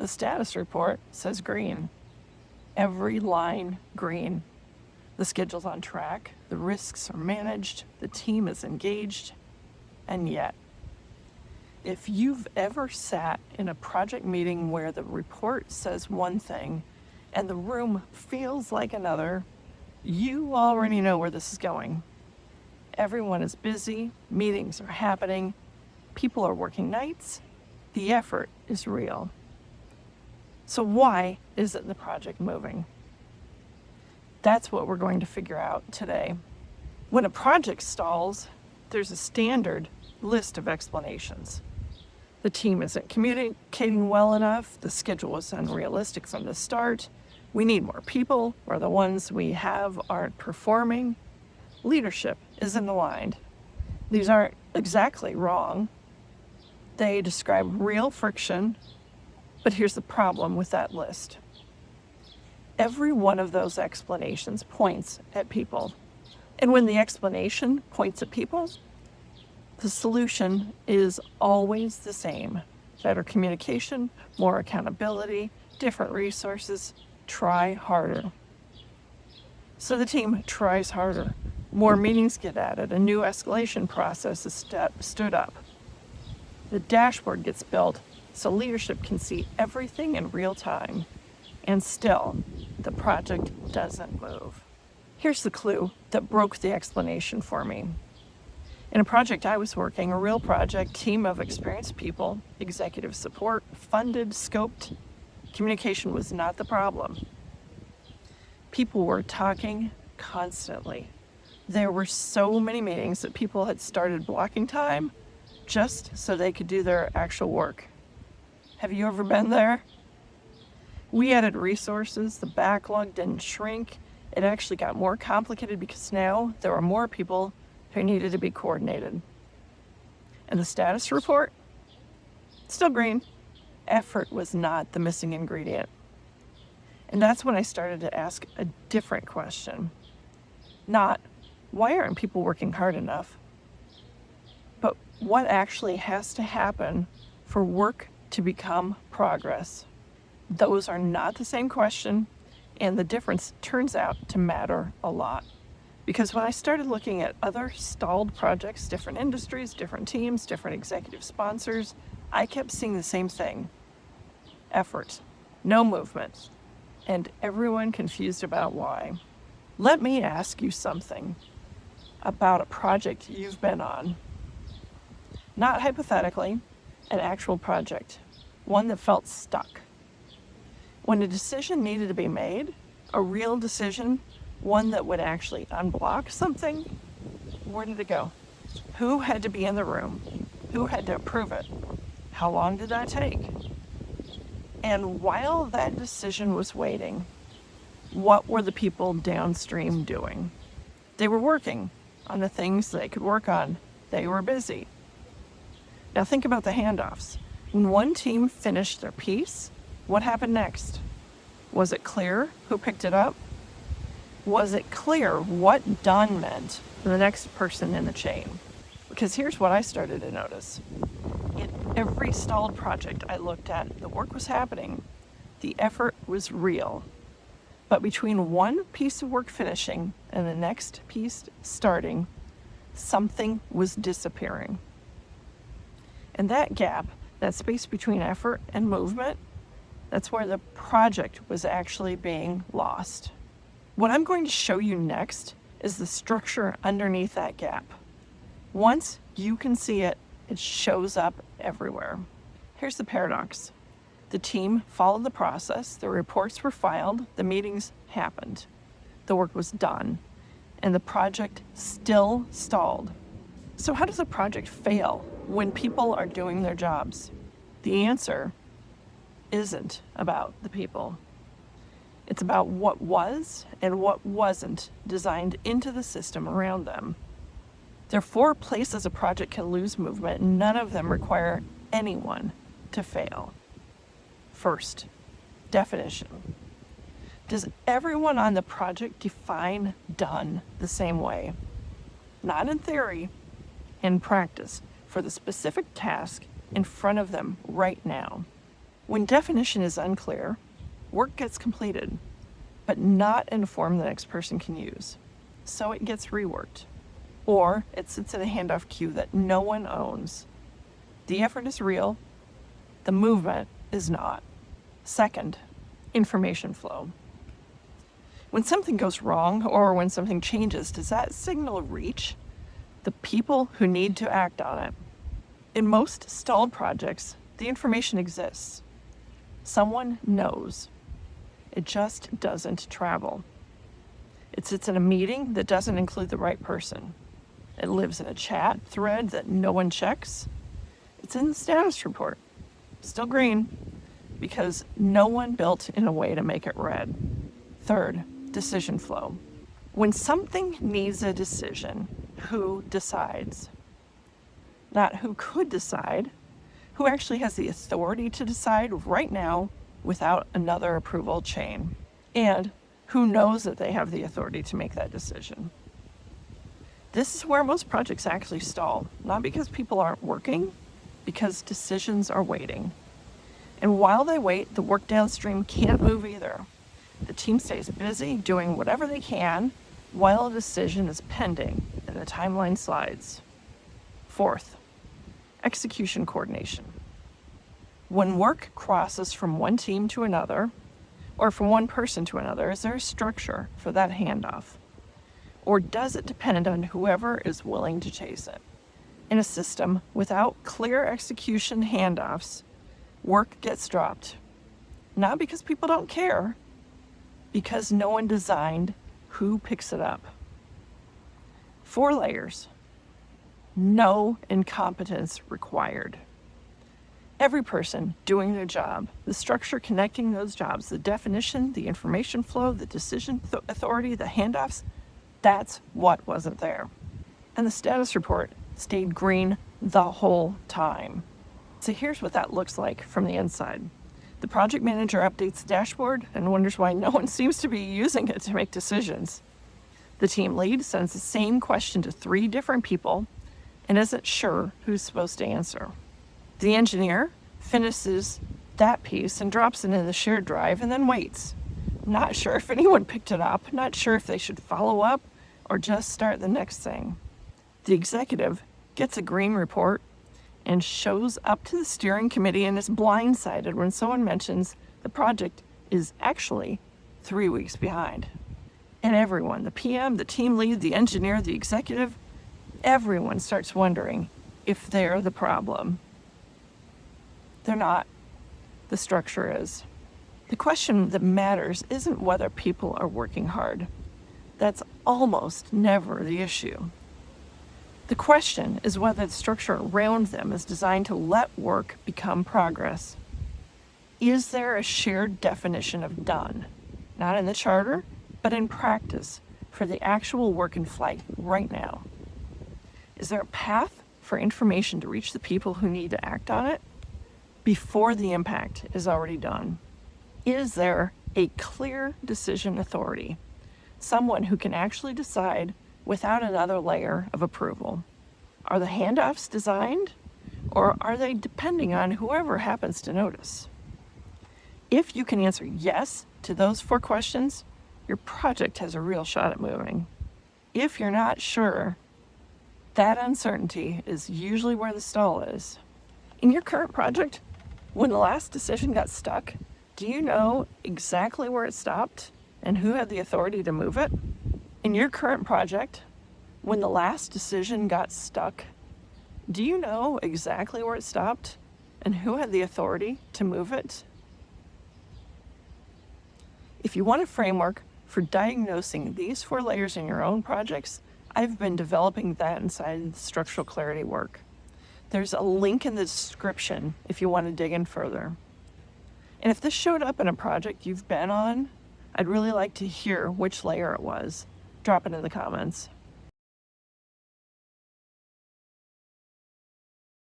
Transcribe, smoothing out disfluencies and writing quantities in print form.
The status report says green. Every line green. The schedule's on track, the risks are managed, the team is engaged, and yet, if you've ever sat in a project meeting where the report says one thing and the room feels like another, you already know where this is going. Everyone is busy, meetings are happening, people are working nights, the effort is real. So why isn't the project moving? That's what we're going to figure out today. When a project stalls, there's a standard list of explanations. The team isn't communicating well enough, the schedule was unrealistic from the start, we need more people, or the ones we have aren't performing, leadership isn't aligned. These aren't exactly wrong. They describe real friction, but here's the problem with that list. Every one of those explanations points at people. And when the explanation points at people, the solution is always the same. Better communication, more accountability, different resources, try harder. So the team tries harder. More meetings get added, a new escalation process is stood up. The dashboard gets built so leadership can see everything in real time. And still, the project doesn't move. Here's the clue that broke the explanation for me. In a project I was working, a real project, team of experienced people, executive support, funded, scoped, communication was not the problem. People were talking constantly. There were so many meetings that people had started blocking time just so they could do their actual work. Have you ever been there? We added resources, the backlog didn't shrink. It actually got more complicated because now there were more people who needed to be coordinated. And the status report? Still green. Effort was not the missing ingredient. And that's when I started to ask a different question. Not, why aren't people working hard enough? But what actually has to happen for work to become progress? Those are not the same question, and the difference turns out to matter a lot. Because when I started looking at other stalled projects, different industries, different teams, different executive sponsors, I kept seeing the same thing. Effort, no movement, and everyone confused about why. Let me ask you something about a project you've been on. Not hypothetically, an actual project, one that felt stuck. When a decision needed to be made, a real decision, one that would actually unblock something, where did it go? Who had to be in the room? Who had to approve it? How long did that take? And while that decision was waiting, what were the people downstream doing? They were working on the things they could work on. They were busy. Now think about the handoffs. When one team finished their piece, what happened next? Was it clear who picked it up? Was it clear what done meant for the next person in the chain? Because here's what I started to notice. In every stalled project I looked at, the work was happening. The effort was real. But between one piece of work finishing and the next piece starting, something was disappearing. And that gap, that space between effort and movement, that's where the project was actually being lost. What I'm going to show you next is the structure underneath that gap. Once you can see it, it shows up everywhere. Here's the paradox. The team followed the process, the reports were filed, the meetings happened, the work was done, and the project still stalled. So how does a project fail when people are doing their jobs? The answer isn't about the people. It's about what was and what wasn't designed into the system around them. There are 4 places a project can lose movement, and none of them require anyone to fail. First, definition. Does everyone on the project define done the same way? Not in theory, in practice, for the specific task in front of them right now. When definition is unclear, work gets completed, but not in a form the next person can use. So it gets reworked, or it sits in a handoff queue that no one owns. The effort is real, the movement is not. Second, information flow. When something goes wrong or when something changes, does that signal reach the people who need to act on it? In most stalled projects, the information exists. Someone knows. It just doesn't travel. It sits in a meeting that doesn't include the right person. It lives in a chat thread that no one checks. It's in the status report, still green, because no one built in a way to make it red. Third, decision flow. When something needs a decision, who decides? Not who could decide, who actually has the authority to decide right now without another approval chain, and who knows that they have the authority to make that decision. This is where most projects actually stall, not because people aren't working, because decisions are waiting. And while they wait, the work downstream can't move either. The team stays busy doing whatever they can while a decision is pending and the timeline slides. Fourth, execution coordination. When work crosses from one team to another, or from one person to another, is there a structure for that handoff? Or does it depend on whoever is willing to chase it? In a system without clear execution handoffs, work gets dropped. Not because people don't care, because no one designed who picks it up. 4 layers. No incompetence required. Every person doing their job, the structure connecting those jobs, the definition, the information flow, the decision authority, the handoffs, that's what wasn't there. And the status report stayed green the whole time. So here's what that looks like from the inside. The project manager updates the dashboard and wonders why no one seems to be using it to make decisions. The team lead sends the same question to 3 different people and isn't sure who's supposed to answer. The engineer finishes that piece and drops it in the shared drive and then waits. Not sure if anyone picked it up, not sure if they should follow up or just start the next thing. The executive gets a green report and shows up to the steering committee and is blindsided when someone mentions the project is actually 3 weeks behind. And everyone, the PM, the team lead, the engineer, the executive, everyone starts wondering if they're the problem. They're not. The structure is. The question that matters isn't whether people are working hard. That's almost never the issue. The question is whether the structure around them is designed to let work become progress. Is there a shared definition of done? Not in the charter, but in practice for the actual work in flight right now. Is there a path for information to reach the people who need to act on it before the impact is already done? Is there a clear decision authority? Someone who can actually decide without another layer of approval? Are the handoffs designed, or are they depending on whoever happens to notice? If you can answer yes to those 4 questions, your project has a real shot at moving. If you're not sure, that uncertainty is usually where the stall is. In your current project, when the last decision got stuck, do you know exactly where it stopped and who had the authority to move it? In your current project, when the last decision got stuck, do you know exactly where it stopped and who had the authority to move it? If you want a framework for diagnosing these 4 layers in your own projects, I've been developing that inside the structural clarity work. There's a link in the description if you want to dig in further. And if this showed up in a project you've been on, I'd really like to hear which layer it was. Drop it in the comments.